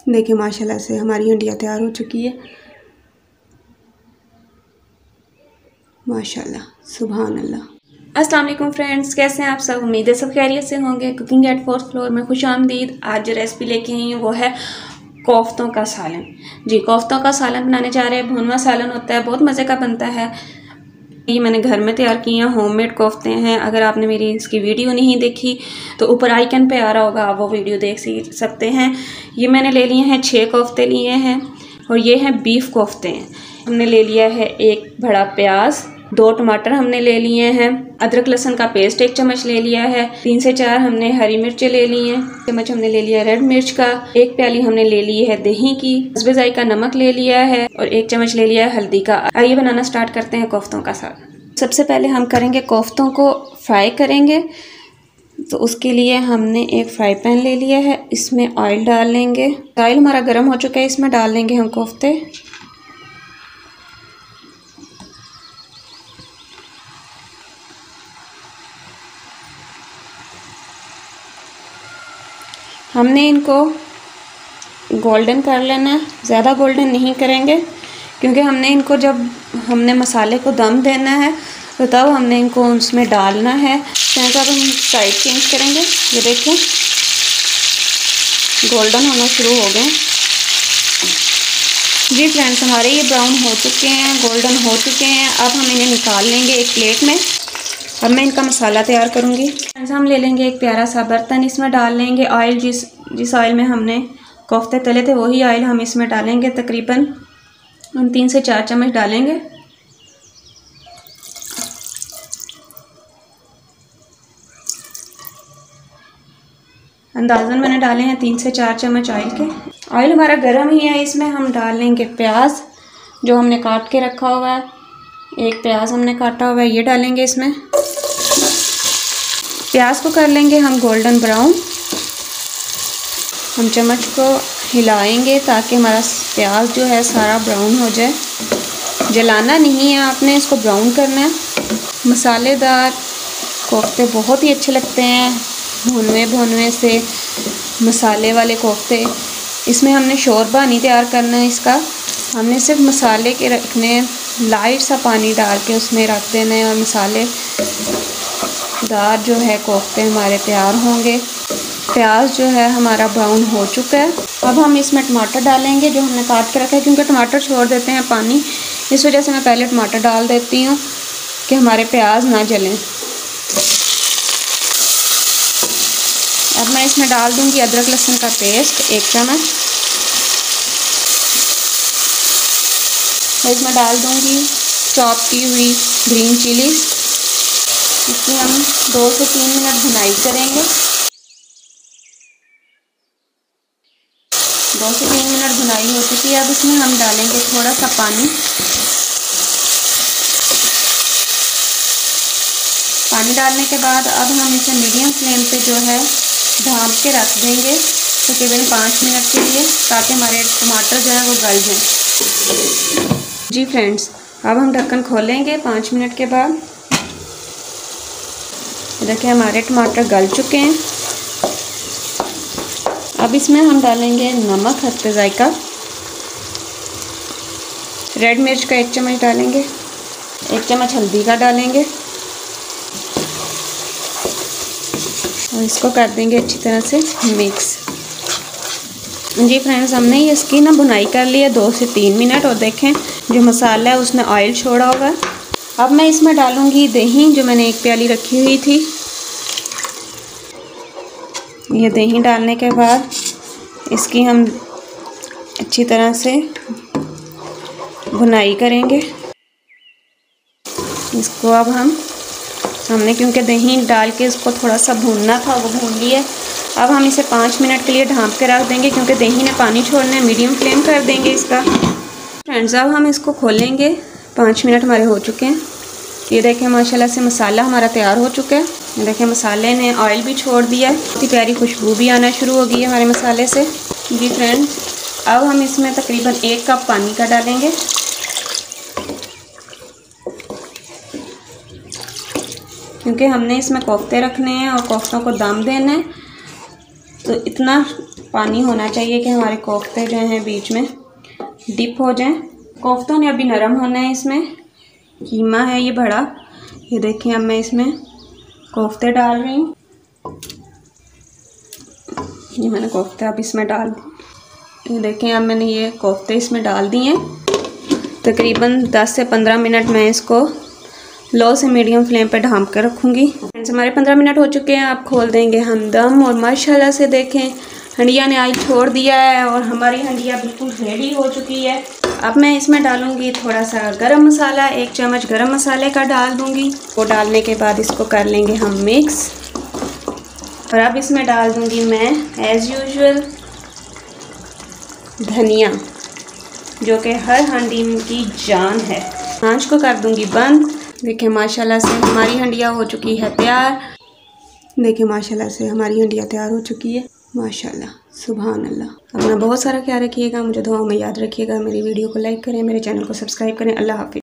देखिए माशाल्लाह से हमारी हंडिया तैयार हो चुकी है। माशाल्लाह, सुभान अल्लाह। अस्सलाम वालेकुम फ्रेंड्स, कैसे हैं आप सब? उम्मीद है सब खैरियत से होंगे। कुकिंग एट फोर्थ फ्लोर में खुश आमदीद। आज जो रेसिपी लेके आई हूँ वो है कोफ्तों का सालन। जी, कोफ्तों का सालन बनाने जा रहे हैं। भुनवा सालन होता है, बहुत मज़े का बनता है। ये मैंने घर में तैयार किए हैं, होममेड कोफ्ते हैं। अगर आपने मेरी इसकी वीडियो नहीं देखी तो ऊपर आइकन पे आ रहा होगा, आप वो वीडियो देख सकते हैं। ये मैंने ले लिए हैं 6 कोफ्ते लिए हैं और ये हैं बीफ कोफ्ते हैं। हमने ले लिया है 1 बड़ा प्याज, 2 टमाटर हमने ले लिए हैं, अदरक लहसुन का पेस्ट 1 चम्मच ले लिया है, 3 से 4 हमने हरी मिर्चें ले ली हैं, 1 चम्मच हमने ले लिया रेड मिर्च का, 1 प्याली हमने ले ली है दही की, हस्बे जायका नमक ले लिया है और 1 चम्मच ले लिया है हल्दी का। आइए बनाना स्टार्ट करते हैं कोफ्तों का सालन। सबसे पहले हम करेंगे कोफ्तों को फ्राई करेंगे। तो उसके लिए हमने एक फ्राई पैन ले लिया है, इसमें ऑयल डाल लेंगे। ऑयल हमारा गर्म हो चुका है, इसमें डाल लेंगे हम कोफ्ते। हमने इनको गोल्डन कर लेना है, ज़्यादा गोल्डन नहीं करेंगे क्योंकि हमने इनको जब हमने मसाले को दम देना है तो तब हमने इनको उसमें डालना है। तो अब हम साइड चेंज करेंगे। ये देखिए गोल्डन होना शुरू हो गए। जी फ्रेंड्स, हमारे ये ब्राउन हो चुके हैं, गोल्डन हो चुके हैं। अब हम इन्हें निकाल लेंगे एक प्लेट में। अब मैं इनका मसाला तैयार करूँगी। फ्रेंड्स, हम ले लेंगे एक प्यारा सा बर्तन, इसमें डाल लेंगे ऑयल। जिस ऑयल में हमने कोफ्ते तले थे वही ऑयल हम इसमें डालेंगे। तकरीबन हम 3 से 4 चम्मच डालेंगे। अंदाज़न मैंने डाले हैं 3 से 4 चम्मच ऑयल के। ऑयल हमारा गर्म ही है, इसमें हम डाल लेंगे प्याज जो हमने काट के रखा हुआ है। 1 प्याज हमने काटा हुआ है, ये डालेंगे इसमें। प्याज को कर लेंगे हम गोल्डन ब्राउन। हम चम्मच को हिलाएंगे ताकि हमारा प्याज जो है सारा ब्राउन हो जाए। जलाना नहीं है आपने, इसको ब्राउन करना है। मसालेदार कोफ्ते बहुत ही अच्छे लगते हैं, भुनवे से मसाले वाले कोफ्ते। इसमें हमने शोरबा नहीं तैयार करना है इसका, हमने सिर्फ मसाले के रखने, लाइट सा पानी डाल के उसमें रख देना है और मसाले दार जो है कोफ्ते हमारे तैयार होंगे। प्याज जो है हमारा ब्राउन हो चुका है। अब हम इसमें टमाटर डालेंगे जो हमने काट के रखा है, क्योंकि टमाटर छोड़ देते हैं पानी, इस वजह से मैं पहले टमाटर डाल देती हूँ कि हमारे प्याज ना जलें। अब मैं इसमें डाल दूँगी अदरक लहसुन का पेस्ट 1 चम्मच। मैं इसमें डाल दूँगी चॉप की हुई ग्रीन चिली। इसकी हम 2 से 3 मिनट भुनाई करेंगे। 2 से 3 मिनट भुनाई हो चुकी है। अब इसमें हम डालेंगे थोड़ा सा पानी। पानी डालने के बाद अब हम इसे मीडियम फ्लेम पे जो है ढाँप के रख देंगे तकरीबन 5 मिनट के लिए, ताकि हमारे टमाटर जो है वो गल जाएं। जी फ्रेंड्स, अब हम ढक्कन खोलेंगे 5 मिनट के बाद। देखिए हमारे टमाटर गल चुके हैं। अब इसमें हम डालेंगे नमक हस्बे जायका, रेड मिर्च का 1 चम्मच डालेंगे, 1 चम्मच हल्दी का डालेंगे और इसको कर देंगे अच्छी तरह से मिक्स। जी फ्रेंड्स, हमने ये इसकी ना भुनाई कर ली है 2 से 3 मिनट और देखें जो मसाला है उसने ऑयल छोड़ा होगा। अब मैं इसमें डालूँगी दही जो मैंने 1 प्याली रखी हुई थी। ये दही डालने के बाद इसकी हम अच्छी तरह से भुनाई करेंगे। इसको अब हमने क्योंकि दही डाल के इसको थोड़ा सा भूनना था, वो भून लिया। अब हम इसे 5 मिनट के लिए ढाँप के रख देंगे क्योंकि दही ने पानी छोड़ना है। मीडियम फ्लेम कर देंगे इसका। फ्रेंड्स, अब हम इसको खोलेंगे। 5 मिनट हमारे हो चुके हैं। ये देखें माशाल्लाह से मसाला हमारा तैयार हो चुका है। ये देखें मसाले ने ऑयल भी छोड़ दिया है, इतनी प्यारी खुशबू भी आना शुरू हो गई है हमारे मसाले से। जी फ्रेंड्स, अब हम इसमें तकरीबन 1 कप पानी का डालेंगे। क्योंकि हमने इसमें कोफ्ते रखने हैं और कोफ्तों को दम देना है, तो इतना पानी होना चाहिए कि हमारे कोफ्ते जो हैं बीच में डिप हो जाएं। कोफ्तों ने अभी नरम होना है। इसमें कीमा है ये बड़ा, ये देखें। अब मैं इसमें कोफ्ते डाल रही हूँ। ये मैंने कोफ्ते अब इसमें डाल दिए। ये देखें, अब मैंने ये कोफ्ते इसमें डाल दिए। तकरीबन 10 से 15 मिनट मैं इसको लो से मीडियम फ्लेम पे ढाँप कर रखूँगी। फ्रेंड्स, हमारे 15 मिनट हो चुके हैं। आप खोल देंगे हम दम और माशाल्लाह से देखें हंडिया ने ऑयल छोड़ दिया है और हमारी हंडिया बिल्कुल रेडी हो चुकी है। अब मैं इसमें डालूँगी थोड़ा सा गरम मसाला, 1 चम्मच गरम मसाले का डाल दूँगी। वो डालने के बाद इसको कर लेंगे हम मिक्स। और अब इसमें डाल दूँगी मैं एज़ यूजुअल धनिया, जो कि हर हांडी की जान है। आंच को कर दूँगी बंद। देखिए माशाल्लाह से हमारी हंडिया हो चुकी है तैयार। देखिए माशाल्लाह से हमारी हंडिया तैयार हो चुकी है। माशाल्लाह, सुभान अल्लाह। अपना बहुत सारा ख्याल रखिएगा, मुझे दुआओं में याद रखिएगा। मेरी वीडियो को लाइक करें, मेरे चैनल को सब्सक्राइब करें। अल्लाह हाफिज़।